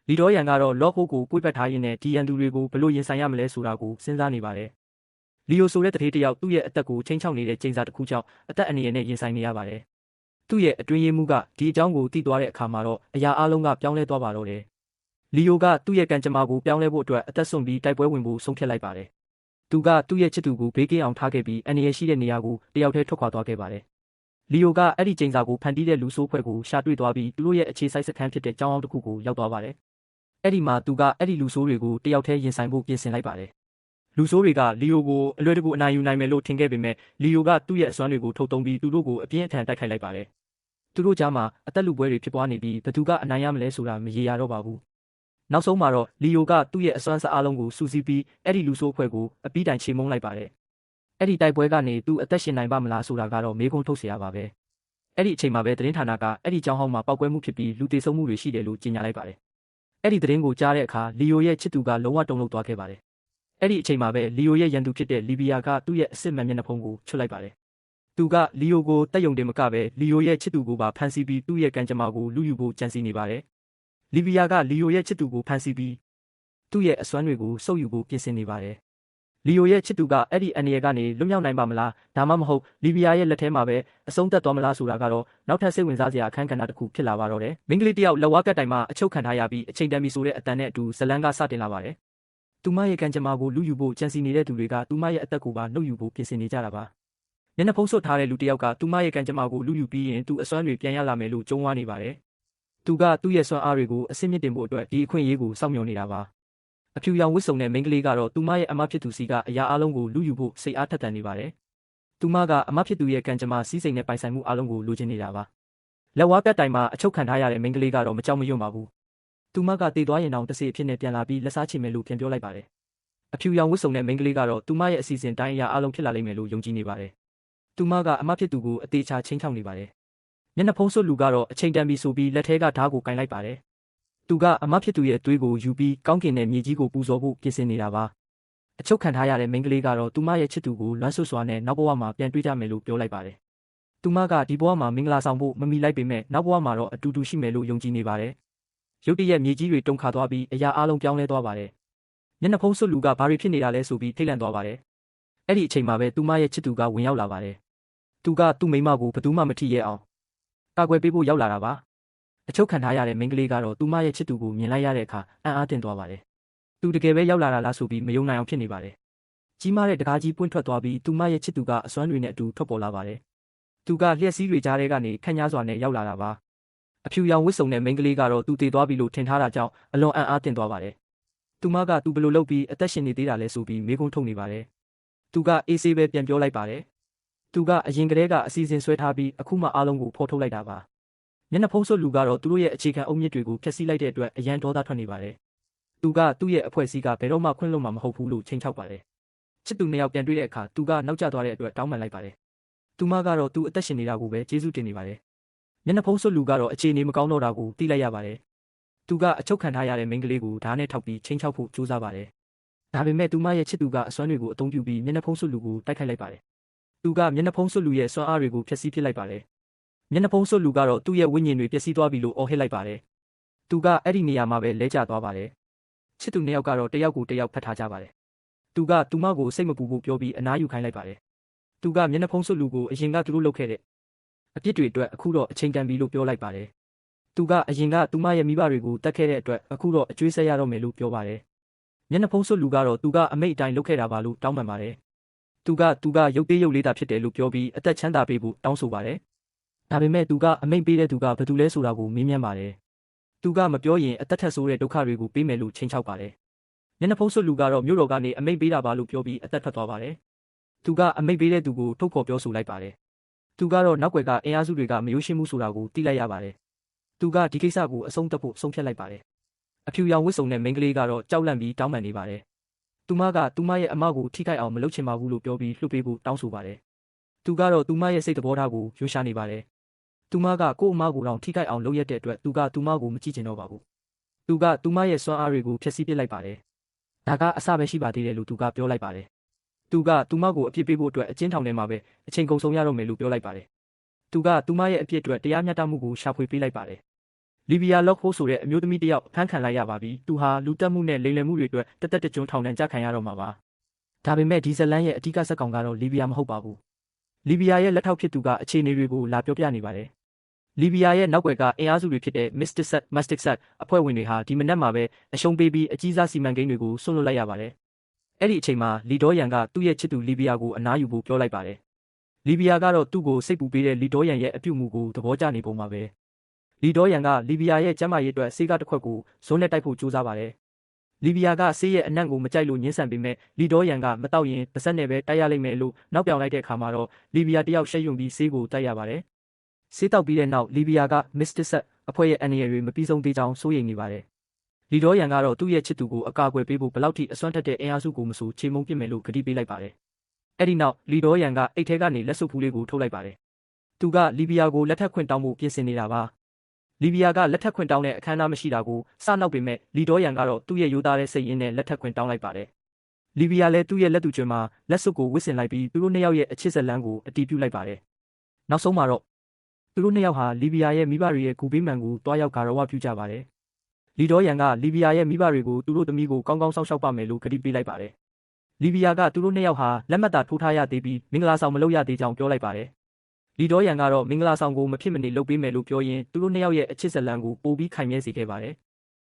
S1: လီဒေါရန်ကတော့ Lockwood ကိုကိုယ်ပတ်ထားရင်းနဲ့ဒီရန်သူတွေကိုဘယ်လိုရင်ဆိုင်ရမလဲဆိုတာကိုစဉ်းစားနေပါတယ်။လီယိုဆိုတဲ့တထေးတယောက်သူ့ရဲ့အသက်ကိုချိန်ချောက်နေတဲ့ချိန်စာတစ်ခုကြောင့်အသက်အန္တရာယ်နဲ့ရင်ဆိုင်နေရပါတယ်။သူ့ရဲ့အတွင်းရေးမှူးကဒီအကြောင်းကိုသိသွားတဲ့အခါမှာတော့အရာအလုံးကပြောင်းလဲသွားပါတော့တယ်။လီယိုကသူ့ရဲ့ကံကြမ္မာကိုပြောင်းလဲဖို့အတွက်အသက်ဆုံးပြီးတိုက်ပွဲဝင်ဖို့ဆုံးဖြတ်လိုက်ပါတယ်။သူကသူ့ရဲ့ချစ်သူကိုဘေးကင်းအောင်ထားခဲ့ပြီးအန္တရာယ်ရှိတဲ့နေရာကိုတယောက်တည်းထွက်ခွာသွားခဲ့ပါတယ်။လီယိုကအဲ့ဒီချိန်စာကိုဖန်တီးတဲ့လူဆိုးဖွဲ့ကိုရှာတွေ့သွားပြီးသူတို့ရဲ့အခြေစိုက်စခန်းဖြစ်တဲ့ကျောင်းအောင်တစ်ခုကိုရောက်သွားပါတယ်။အဲ့ဒီမှာသူကအဲ့ဒီလူဆိုးတွေကိုတယောက်တည်းရင်ဆိုင်ဖို့ပြင်ဆင်လိုက်ပါတယ်။လူဆိုးတွေကလီယိုကိုအလွယ်တကူအနိုင်ယူနိုင်မယ်လို့ထင်ခဲ့ပေမဲ့လီယိုကသူ့ရဲ့အစွမ်းတွေကိုထုတ်သုံးပြီးသူတို့ကိုအပြင်းအထန်တိုက်ခိုက်လိုက်ပါတယ်။သူတို့ကြားမှာအသက်လူပွဲတွေဖြစ်ပွားနေပြီးဘသူကအနိုင်ရမလဲဆိုတာမရေရာတော့ပါဘူး။နောက်ဆုံးမှာတော့လီယိုကသူ့ရဲ့အစွမ်းစားအလုံးကိုစူးစီးပြီးအဲ့ဒီလူဆိုးဖွဲ့ကိုအပြီးတိုင်ချေမှုန်းလိုက်ပါတယ်။အဲ့ဒီတိုက်ပွဲကနေသူအသက်ရှင်နိုင်ပါမလားဆိုတာကတော့မေးခွန်းထုတ်เสียရပါပဲ။အဲ့ဒီအချိန်မှာပဲသတင်းဌာနကအဲ့ဒီကျောင်းဟောင်းမှာပောက်ကွဲမှုဖြစ်ပြီးလူသေဆုံးမှုတွေရှိတယ်လို့ကြေညာလိုက်ပါတယ်။အဲ့ဒီသတင်းကိုကြားတဲ့အခါလီယိုရဲ့ချစ်သူကလုံးဝတုန်လှုပ်သွားခဲ့ပါတယ်။အဲ့ဒီအချိန်မှာပဲလီယိုရဲ့ရန်သူဖြစ်တဲ့လီဘီယာကသူ့ရဲ့အစစ်မှန်မျက်နှာဖုံးကိုချွတ်လိုက်ပါတယ်။သူကလီယိုကိုတက်ယုံတင်မကပဲလီယိုရဲ့ချစ်သူကိုပါဖမ်းဆီးပြီးသူ့ရဲ့ကံကြမ္မာကိုလူယူဖို့ကြံစည်နေပါတယ်။လီဘီယာကလီယိုရဲ့ချစ်သူကိုဖမ်းဆီးပြီးသူ့ရဲ့အစွမ်းတွေကိုစုပ်ယူဖို့ပြင်ဆင်နေပါတယ်။လီယိုရဲ့ချစ်သူကအဲ့ဒီအန္တရာယ်ကနေလွတ်မြောက်နိုင်ပါမလားဒါမှမဟုတ်လီဘီယာရဲ့လက်ထဲမှာပဲအဆုံးသတ်သွားမလားဆိုတာကတော့နောက်ထပ်စိတ်ဝင်စားစရာအခန်းကဏ္ဍတစ်ခုဖြစ်လာပါတော့တယ်။မိန်းကလေးတယောက်လက်ဝါးကတ်တိုင်မှာအချုပ်ခံထားရပြီးအချိန်တန်ပြီဆိုတဲ့အတန်နဲ့အတူဇလန်းကစတင်လာပါတယ်။သူမရဲ့ကံကြမ္မာကိုလူယူဖို့ကြံစည်နေတဲ့သူတွေကသူမရဲ့အသက်ကိုပါနှုတ်ယူဖို့ပြင်ဆင်နေကြတာပါ။မျက်နှာဖုံးစွပ်ထားတဲ့လူတယောက်ကသူမရဲ့ကံကြမ္မာကိုလူယူပြီးရင်သူအစွမ်းတွေပြန်ရလာမယ်လို့ကြုံဝါနေပါတယ်။သူကသူ့ရဲ့စွမ်းအားတွေကိုအဆင့်မြင့်တင်ဖို့အတွက်ဒီအခွင့်အရေးကိုစောင့်မျှော်နေတာပါ။အဖြူရောင်ဝတ်စုံတဲ့မိန်းကလေးကတော့သူမရဲ့အမဖြစ်သူစီကအရာအလုံးကိုလူယူဖို့စိတ်အားထက်သန်နေပါတယ်။သူမကအမဖြစ်သူရဲ့ကံကြမ္မာစီးစိမ်နဲ့ပိုင်ဆိုင်မှုအလုံးကိုလိုချင်နေတာပါ။လက်ဝါးကတ်တိုင်မှာအချုပ်ခံထားရတဲ့မိန်းကလေးကတော့မကြောက်မရွံ့ပါဘူး။သူမကတည်သွားရင်တောင်တစေအဖြစ်နဲ့ပြန်လာပြီးလက်စားချေမယ်လို့ပြန်ပြောလိုက်ပါတယ်။အဖြူရောင်ဝတ်စုံတဲ့မိန်းကလေးကတော့သူမရဲ့အစီအစဉ်တိုင်းအရာအလုံးဖြစ်လာလိမ့်မယ်လို့ယုံကြည်နေပါတယ်။သူမကအမဖြစ်သူကိုအသေးချာချင်းချောက်နေပါတယ်။မျက်နှာဖုံးစွပ်လူကတော့အချိန်တန်ပြီဆိုပြီးလက်ထဲကဓာတ်ကိုကင်လိုက်ပါတယ်။သူကအမဖြစ်သူရဲ့အသွေးကိုယူပြီးကောင်းကင်နဲ့မြေကြီးကိုပူဇော်ဖို့ပြင်ဆင်နေတာပါ အချုပ်ခံထားရတဲ့မိန်းကလေးကတော့သူမရဲ့ချစ်သူကိုလွမ်းဆွတ်စွာနဲ့နောက်ဘဝမှာပြန်တွေ့ကြမယ်လို့ပြောလိုက်ပါတယ်။သူမကဒီဘဝမှာမင်္ဂလာဆောင်ဖို့မမီလိုက်ပေမဲ့နောက်ဘဝမှာတော့အတူတူရှိမယ်လို့ယုံကြည်နေပါတယ်။ရုတ်တရက်မြေကြီးတွေတုန်ခါသွားပြီးအရာအလုံးပြောင်းလဲသွားပါတယ်။မျက်နှာဖုံးစွတ်လူကဘာတွေဖြစ်နေတာလဲဆိုပြီးထိတ်လန့်သွားပါတယ်။အဲ့ဒီအချိန်မှာပဲသူမရဲ့ချစ်သူကဝင်ရောက်လာပါတယ်။သူကသူ့မိန်းမကိုဘယ်သူမှမထိရဲအောင်ကာကွယ်ပေးဖို့ရောက်လာတာပါ။အချုပ်ခံထားရတဲ့မိန်းကလေးကတော့သူမရဲ့ချစ်သူကိုမြင်လိုက်ရတဲ့အခါအံ့အားသင့်သွားပါတယ်။သူတကယ်ပဲရောက်လာတာလားဆိုပြီးမယုံနိုင်အောင်ဖြစ်နေပါတယ်။ကြီးမားတဲ့တကားကြီးပွင့်ထွက်သွားပြီးသူမရဲ့ချစ်သူကအစွမ်းတွေနဲ့အတူထွက်ပေါ်လာပါတယ်။သူကလျှက်စီးတွေကြားထဲကနေခန့်ညားစွာနဲ့ရောက်လာတာပါ။အဖြူရောင်ဝတ်စုံတဲ့မိန်းကလေးကတော့သူတည်သွားပြီလို့ထင်ထားတာကြောင့်အလွန်အံ့အားသင့်သွားပါတယ်။သူမကသူဘယ်လိုလုပ်ပြီးအသက်ရှင်နေသေးတာလဲဆိုပြီးမေးခွန်းထုတ်နေပါတယ်။သူကအေးဆေးပဲပြန်ပြောလိုက်ပါတယ်။သူကအရင်ကတည်းကအစီအစဉ်ဆွဲထားပြီးအခုမှအားလုံးကိုဖော်ထုတ်လိုက်တာပါ။မျက်နှာဖုံးစွပ်လူကတော့သူတို့ရဲ့အခြေခံအုတ်မြစ်တွေကိုဖျက်ဆီးလိုက်တဲ့အတွက်အရန်ဒေါသထွက်နေပါတယ်။သူကသူ့ရဲ့အဖွဲ့အစည်းကဘယ်တော့မှခွင့်လွှတ်မှာမဟုတ်ဘူးလို့ချိန်ချောက်ပါတယ်။ချစ်သူနှစ်ယောက်ပြန်တွေ့တဲ့အခါသူကနောက်ကျသွားတဲ့အတွက်တောင်းပန်လိုက်ပါတယ်။သူမကတော့သူအသက်ရှင်နေတာကိုပဲကျေးဇူးတင်နေပါတယ်။မျက်နှာဖုံးစွပ်လူကတော့အခြေအနေမကောင်းတော့တာကိုသိလိုက်ရပါတယ်။သူကအချုပ်ခံထားရတဲ့မိန်းကလေးကိုဓာတ်နဲ့ထောက်ပြီးချိန်ချောက်ဖို့ကြိုးစားပါတယ်။ဒါပေမဲ့သူမရဲ့ချစ်သူကအစွမ်းတွေကိုအသုံးပြုပြီးမျက်နှာဖုံးစွပ်လူကိုတိုက်ခိုက်လိုက်ပါတယ်။သူကမျက်နှာဖုံးစွပ်လူရဲ့စွမ်းအားတွေကိုဖျက်ဆီးပစ်လိုက်ပါတယ်။မျက်နှာဖုံးစွပ်လူကတော့သူ့ရဲ့ဝိညာဉ်တွေပျက်စီးသွားပြီလို့အော်ဟစ်လိုက်ပါတယ်။သူကအဲ့ဒီနေရာမှာပဲလဲကျသွားပါတယ်။ချစ်သူနှစ်ယောက်ကတော့တယောက်ကိုတယောက်ဖတ်ထားကြပါတယ်။သူကသူမကိုစိတ်မပူဖို့ပြောပြီးအနားယူခိုင်းလိုက်ပါတယ်။သူကမျက်နှာဖုံးစွပ်လူကိုအရင်ကသူတို့လုပ်ခဲ့တဲ့အပြစ်တွေအတွက်အခုတော့အချိန်တန်ပြီလို့ပြောလိုက်ပါတယ်။သူကအရင်ကသူမရဲ့မိဘတွေကိုတတ်ခဲ့တဲ့အတွက်အခုတော့အကျွေးဆက်ရတော့မယ်လို့ပြောပါတယ်။မျက်နှာဖုံးစွပ်လူကတော့သူကအမိတ်အတိုင်းလုပ်ခဲ့တာပါလို့တောင်းပန်ပါတယ်။သူကရုပ်သေးရုပ်လေးတာဖြစ်တယ်လို့ပြောပြီးအသက်ချမ်းသာပေးဖို့တောင်းဆိုပါတယ်။ဒါပေမဲ့သူကအမိတ်ပေးတဲ့သူကဘယ်သူလဲဆိုတာကိုမေးမြန်းပါတယ်။သူကမပြောရင်အသက်ထက်ဆိုးတဲ့ဒုက္ခတွေကိုပေးမယ်လို့ချိန်ချောက်ပါတယ်။မျက်နှာဖုံးစွပ်လူကတော့မြို့တော်ကနေအမိတ်ပေးတာပါလို့ပြောပြီးအသက်ထွက်သွားပါတယ်။သူကအမိတ်ပေးတဲ့သူကိုထုတ်ဖော်ပြောဆိုလိုက်ပါတယ်။သူကတော့နောက်ွယ်ကအင်အားစုတွေကမယိုးရှင်းမှုဆိုတာကိုသိလိုက်ရပါတယ်။သူကဒီကိစ္စကိုအဆုံးသတ်ဖို့ဆုံးဖြတ်လိုက်ပါတယ်။အဖြူရောင်ဝတ်စုံတဲ့မိန်းကလေးကတော့ကြောက်လန့်ပြီးတောင်းပန်နေပါတယ်။သူမကသူမရဲ့အမကိုထိခိုက်အောင်မလုပ်ချင်ပါဘူးလို့ပြောပြီးလှုပ်ပေးဖို့တောင်းဆိုပါတယ်။သူကတော့သူမရဲ့စိတ်သဘောထားကိုရွှေ့ရှားနေပါတယ်။သူမကကိုယ့်အမကိုတောင်ထိခိုက်အောင်လုပ်ရတဲ့အတွက်သူကသူမကိုမကြည့်ချင်တော့ပါဘူး။သူကသူမရဲ့စွမ်းအားတွေကိုဖျက်ဆီးပစ်လိုက်ပါတယ်။ဒါကအစပဲရှိပါသေးတယ်လို့သူကပြောလိုက်ပါတယ်။သူကသူမကိုအပြစ်ပေးဖို့အတွက်အကျဉ်းထောင်ထဲမှာပဲအချိန်ကုန်ဆုံးရတော့မယ်လို့ပြောလိုက်ပါတယ်။သူကသူမရဲ့အပြစ်အတွက်တရားမျှတမှုကိုရှာဖွေပေးလိုက်ပါတယ်။လီဘီယာလော့ခိုးဆိုတဲ့အမျိုးသမီးတစ်ယောက်ဖမ်းခံလိုက်ရပါပြီ။သူဟာလူတက်မှုနဲ့လိမ်လည်မှုတွေအတွက်တသက်တကျွန်းထောင်ဒဏ်ကျခံရတော့မှာပါ။ဒါပေမဲ့ဒီဇလန်ရဲ့အဓိကဇာတ်ကောင်ကတော့လီဘီယာမဟုတ်ပါဘူး။လီဘီယာရဲ့လက်ထောက်ဖြစ်သူကအခြေအနေတွေကိုလာပြောပြနေပါတယ်။လီဘီယာရဲ့နောက်ွယ်ကအင်အားစုတွေဖြစ်တဲ့ Mastic Sat အဖွဲ့ဝင်တွေဟာဒီမနက်မှာပဲအရှုံးပေးပြီးအကြီးစားစီမံကိန်းတွေကိုဆွန့်လွတ်လိုက်ရပါတယ်။အဲ့ဒီအချိန်မှာလီဒေါရန်ကသူ့ရဲ့ချစ်သူလီဘီယာကိုအနားယူဖို့ပြောလိုက်ပါတယ်။လီဘီယာကတော့သူ့ကိုစိတ်ပူပေးတဲ့လီဒေါရန်ရဲ့အပြုအမူကိုသဘောကျနေပုံပါပဲ။လီဒေါရန်ကလီဘီယာရဲ့ကျန်းမာရေးအတွက်ဆေးကားတစ်ခွက်ကိုဇွန်းနဲ့တိုက်ဖို့ကြိုးစားပါတယ်။လီဘီယာကဆေးရဲ့အနံ့ကိုမကြိုက်လို့ညှင်းဆန်ပေမဲ့လီဒေါရန်ကမတောက်ရင်ပါးစပ်နဲ့ပဲတိုက်ရလိမ့်မယ်လို့နောက်ပြောင်လိုက်တဲ့အခါမှာတော့လီဘီယာတယောက်ရှက်ယွံပြီးဆေးကိုတိုက်ရပါတယ်။ဆေးတောက်ပြီးတဲ့နောက်လီဘီယာက Mr. Set အဖွဲ့ရဲ့အန်ရယ်တွေမပြီးဆုံးသေးကြောင်းစိုးရိမ်နေပါတယ်။လီဒေါရန်ကတော့သူ့ရဲ့ချစ်သူကိုအကာအကွယ်ပေးဖို့ဘယ်လောက်ထိအစွမ်းထက်တဲ့အင်အားစုကိုမဆိုချေမှုန်းပစ်မယ်လို့ကတိပေးလိုက်ပါတယ်။အဲ့ဒီနောက်လီဒေါရန်ကအိတ်ထဲကနေလက်စွပ်ဖူးလေးကိုထုတ်လိုက်ပါတယ်။သူကလီဘီယာကိုလက်ထပ်ခွင့်တောင်းဖို့ပြင်ဆင်နေတာပါ။လီဘီယာကလက်ထပ်ခွင့်တောင်းတဲ့အခမ်းအနားမရှိတာကိုစနောက်ပေမဲ့လီဒေါရန်ကတော့သူ့ရဲ့ရိုးသားတဲ့စိတ်ရင်းနဲ့လက်ထပ်ခွင့်တောင်းလိုက်ပါတယ်။လီဘီယာလည်းသူ့ရဲ့လက်သူကျွန်းမှာလက်စွပ်ကိုဝစ်ဆင်လိုက်ပြီးသူတို့နှစ်ယောက်ရဲ့အချစ်ဇလန်းကိုအတည်ပြုလိုက်ပါတယ်။နောက်ဆုံးမှာတော့သူတို့နှစ်ယောက်ဟာလီဘီယာရဲ့မိဘတွေရဲ့ဂူပေးမှန်ကိုတွားရောက်ဂါရဝပြုကြပါတယ်။လီဒေါရန်ကလီဘီယာရဲ့မိဘတွေကိုသူတို့သမီးကိုကောင်းကောင်းစောင့်ရှောက်ပါမယ်လို့ကတိပေးလိုက်ပါတယ်။လီဘီယာကသူတို့နှစ်ယောက်ဟာလက်မှတ်သာထိုးထားရသေးပြီးမင်္ဂလာဆောင်မလုပ်ရသေးကြောင်းပြောလိုက်ပါတယ်။လီဒေါရန်ကတော့မင်္ဂလာဆောင်ကိုမဖြစ်မနေလုပ်ပေးမယ်လို့ပြောရင်းသူတို့နှစ်ယောက်ရဲ့အချစ်ဇလန်းကိုပိုပြီးခိုင်မြဲစေခဲ့ပါတယ်။